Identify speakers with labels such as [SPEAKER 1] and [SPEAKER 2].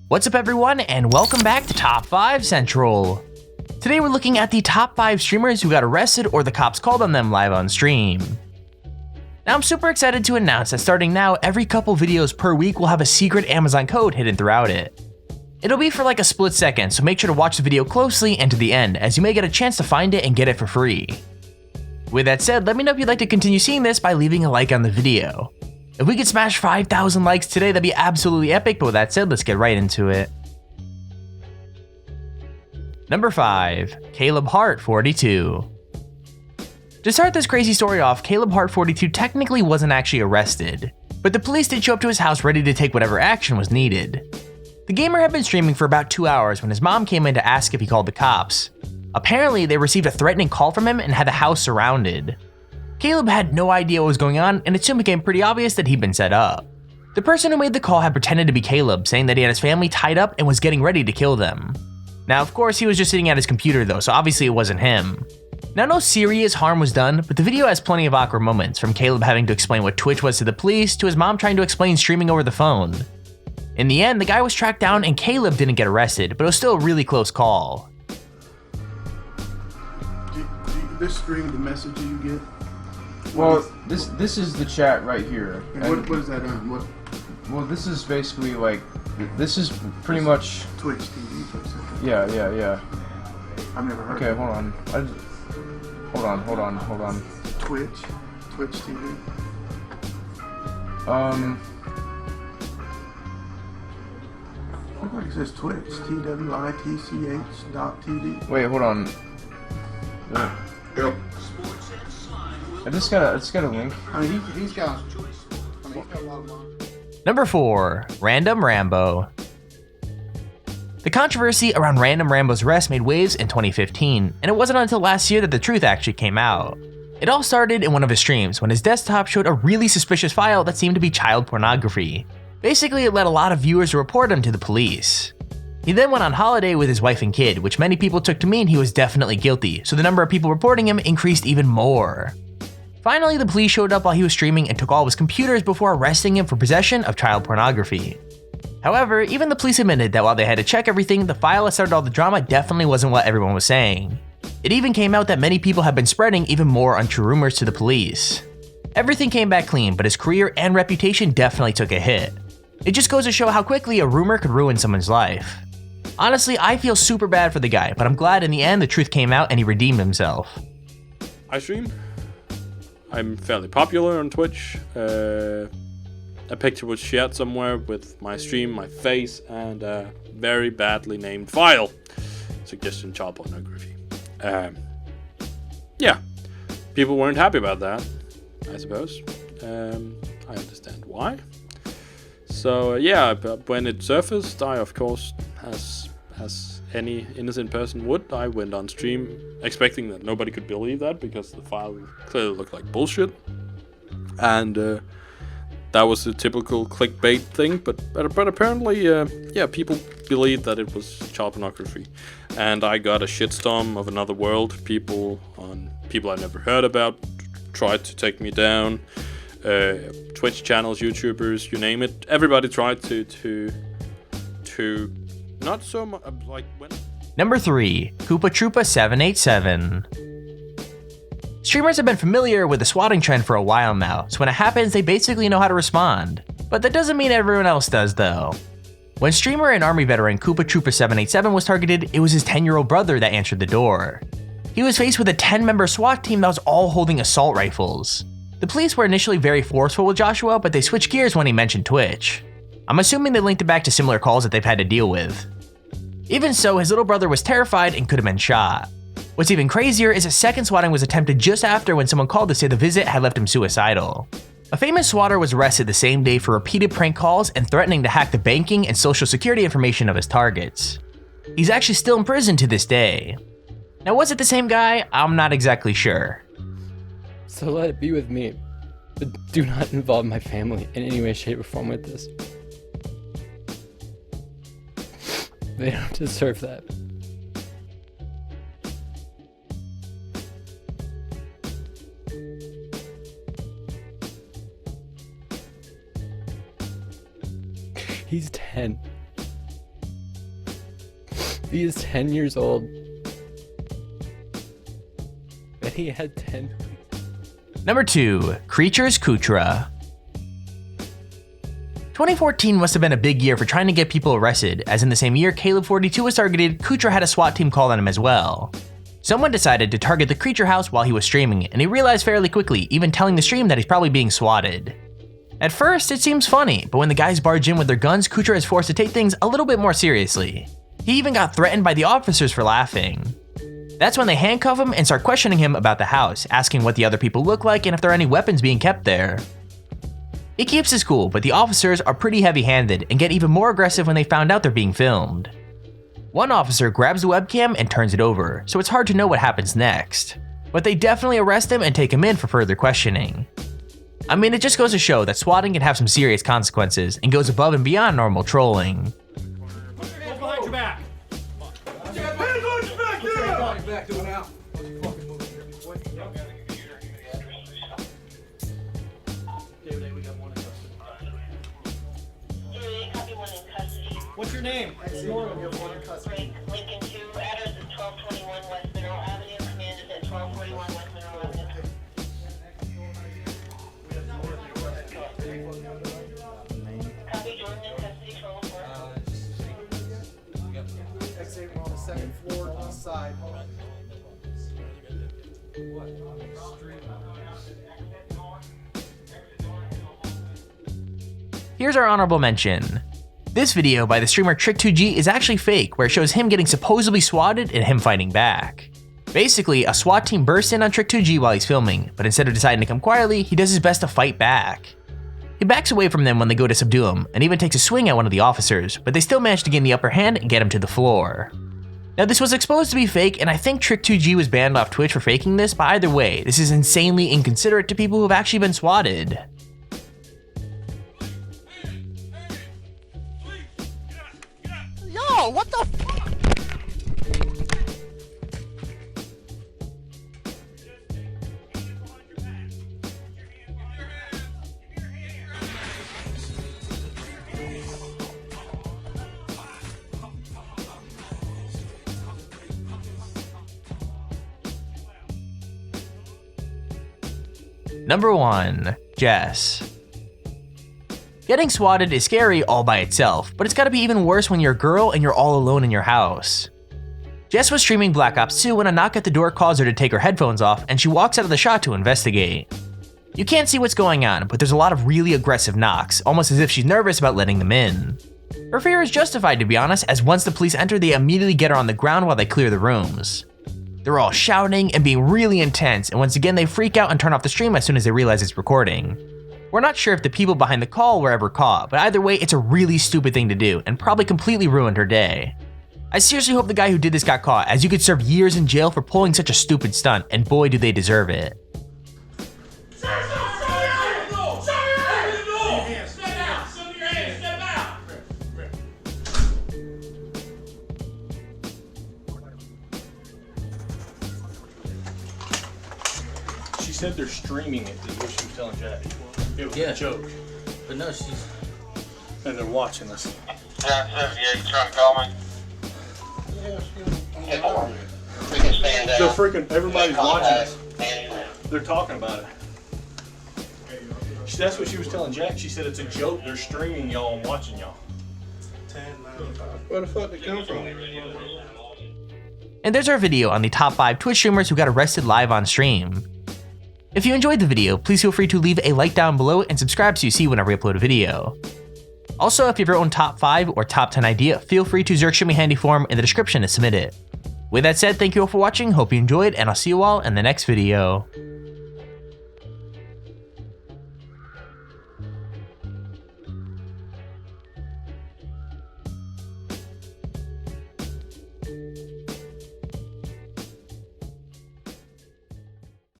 [SPEAKER 1] What's up everyone, and welcome back to Top 5 Central. Today we're looking at the top 5 streamers who got arrested or the cops called on them live on stream. Now I'm super excited to announce that starting now, every couple videos per week will have a secret Amazon code hidden throughout it. It'll be for like a split second, so make sure to watch the video closely and to the end, as you may get a chance to find it and get it for free. With that said, let me know if you'd like to continue seeing this by leaving a like on the video. If we could smash 5,000 likes today, that'd be absolutely epic, but with that said, let's get right into it. Number 5. Caleb Hart 42. To start this crazy story off, Caleb Hart 42 technically wasn't actually arrested, but the police did show up to his house ready to take whatever action was needed. The gamer had been streaming for about 2 hours when his mom came in to ask if he called the cops. Apparently, they received a threatening call from him and had the house surrounded. Caleb had no idea what was going on, and it soon became pretty obvious that he'd been set up. The person who made the call had pretended to be Caleb, saying that he had his family tied up and was getting ready to kill them. Now, of course, he was just sitting at his computer though, so obviously it wasn't him. Now, no serious harm was done, but the video has plenty of awkward moments, from Caleb having to explain what Twitch was to the police, to his mom trying to explain streaming over the phone. In the end, the guy was tracked down and Caleb didn't get arrested, but it was still a really close call.
[SPEAKER 2] This screen, the message you get?
[SPEAKER 3] Well, this is the chat right here.
[SPEAKER 2] And what is that on? What?
[SPEAKER 3] Well, this is basically like, this is pretty much
[SPEAKER 2] Twitch TV or something.
[SPEAKER 3] Yeah.
[SPEAKER 2] I've never heard
[SPEAKER 3] Okay,
[SPEAKER 2] of it.
[SPEAKER 3] hold on.
[SPEAKER 2] Twitch TV. Look like it says Twitch. TWITCH.TV.
[SPEAKER 3] Wait, hold on.
[SPEAKER 2] Yep.
[SPEAKER 3] It's got a link.
[SPEAKER 2] I mean, he's got a lot of money.
[SPEAKER 1] Number 4. RandomRambo. The controversy around RandomRambo's arrest made waves in 2015, and it wasn't until last year that the truth actually came out. It all started in one of his streams when his desktop showed a really suspicious file that seemed to be child pornography. Basically, it led a lot of viewers to report him to the police. He then went on holiday with his wife and kid, which many people took to mean he was definitely guilty, so the number of people reporting him increased even more. Finally, the police showed up while he was streaming and took all of his computers before arresting him for possession of child pornography. However, even the police admitted that while they had to check everything, the file that started all the drama definitely wasn't what everyone was saying. It even came out that many people had been spreading even more untrue rumors to the police. Everything came back clean, but his career and reputation definitely took a hit. It just goes to show how quickly a rumor could ruin someone's life. Honestly, I feel super bad for the guy, but I'm glad in the end the truth came out and he redeemed himself.
[SPEAKER 4] I stream. I'm fairly popular on Twitch. A picture was shared somewhere with my stream, my face, and a very badly named file. Suggesting child pornography. Yeah. People weren't happy about that, I suppose. I understand why. So yeah, but when it surfaced, I of course, as any innocent person would, I went on stream expecting that nobody could believe that because the file clearly looked like bullshit. And that was a typical clickbait thing, but apparently, yeah, people believed that it was child pornography. And I got a shitstorm of another world. People I never heard about tried to take me down. Twitch channels, YouTubers, you name it. Everybody tried to not so much like when.
[SPEAKER 1] Number 3. Koopa Troopa 787. Streamers have been familiar with the swatting trend for a while now, so when it happens they basically know how to respond. But that doesn't mean everyone else does though. When streamer and army veteran Koopa Troopa 787 was targeted, it was his 10-year-old brother that answered the door. He was faced with a 10-member SWAT team that was all holding assault rifles. The police were initially very forceful with Joshua, but they switched gears when he mentioned Twitch. I'm assuming they linked it back to similar calls that they've had to deal with. Even so, his little brother was terrified and could have been shot. What's even crazier is a second swatting was attempted just after when someone called to say the visit had left him suicidal. A famous swatter was arrested the same day for repeated prank calls and threatening to hack the banking and social security information of his targets. He's actually still in prison to this day. Now, was it the same guy? I'm not exactly sure.
[SPEAKER 5] So let it be with me, but do not involve my family in any way, shape, or form with this. They don't deserve that. He's 10. He is 10 years old. And he had 10.
[SPEAKER 1] Number 2. Creatures Koota. 2014 must have been a big year for trying to get people arrested, as in the same year Caleb42 was targeted, Koota had a SWAT team called on him as well. Someone decided to target the Creature house while he was streaming, and he realized fairly quickly, even telling the stream, that he's probably being swatted. At first, it seems funny, but when the guys barge in with their guns, Koota is forced to take things a little bit more seriously. He even got threatened by the officers for laughing. That's when they handcuff him and start questioning him about the house, asking what the other people look like and if there are any weapons being kept there. He keeps his cool, but the officers are pretty heavy-handed and get even more aggressive when they found out they're being filmed. One officer grabs the webcam and turns it over, so it's hard to know what happens next. But they definitely arrest him and take him in for further questioning. I mean, it just goes to show that swatting can have some serious consequences and goes above and beyond normal trolling.
[SPEAKER 6] Behind your back. What's your name?
[SPEAKER 7] Lincoln 2, address is 1221 West Mineral Avenue, command is at 1241 West Mineral Avenue. Copy, Jordan in custody, 1204.
[SPEAKER 8] Exit on the second floor to the side.
[SPEAKER 1] Here's our honorable mention. This video by the streamer Trick2G is actually fake, where it shows him getting supposedly swatted and him fighting back. Basically, a SWAT team bursts in on Trick2G while he's filming, but instead of deciding to come quietly, he does his best to fight back. He backs away from them when they go to subdue him, and even takes a swing at one of the officers, but they still manage to gain the upper hand and get him to the floor. Now this was exposed to be fake, and I think Trick2G was banned off Twitch for faking this, but either way, this is insanely inconsiderate to people who have actually been swatted.
[SPEAKER 8] Yo, what the fuck?
[SPEAKER 1] Number 1. Jess. Getting swatted is scary all by itself, but it's gotta be even worse when you're a girl and you're all alone in your house. Jess was streaming Black Ops 2 when a knock at the door calls her to take her headphones off, and she walks out of the shot to investigate. You can't see what's going on, but there's a lot of really aggressive knocks, almost as if she's nervous about letting them in. Her fear is justified, to be honest, as once the police enter, they immediately get her on the ground while they clear the rooms. They're all shouting and being really intense, and once again they freak out and turn off the stream as soon as they realize it's recording. We're not sure if the people behind the call were ever caught, but either way it's a really stupid thing to do, and probably completely ruined her day. I seriously hope the guy who did this got caught, as you could serve years in jail for pulling such a stupid stunt, and boy do they deserve it.
[SPEAKER 9] She said they're streaming it, is what she was telling Jack. It was a joke.
[SPEAKER 10] But no, she's...
[SPEAKER 9] And they're watching us.
[SPEAKER 7] Yeah, you trying to call me?
[SPEAKER 9] They're freaking, everybody's watching us. They're talking about it. That's what she was telling Jack. She said it's a joke. They're streaming y'all and watching y'all.
[SPEAKER 2] Where the fuck did it come from?
[SPEAKER 1] And there's our video on the top 5 Twitch streamers who got arrested live on stream. If you enjoyed the video, please feel free to leave a like down below and subscribe so you see whenever we upload a video. Also, if you have your own top 5 or top 10 idea, feel free to Zerk Shimmy Handy form in the description to submit it. With that said, thank you all for watching, hope you enjoyed, and I'll see you all in the next video.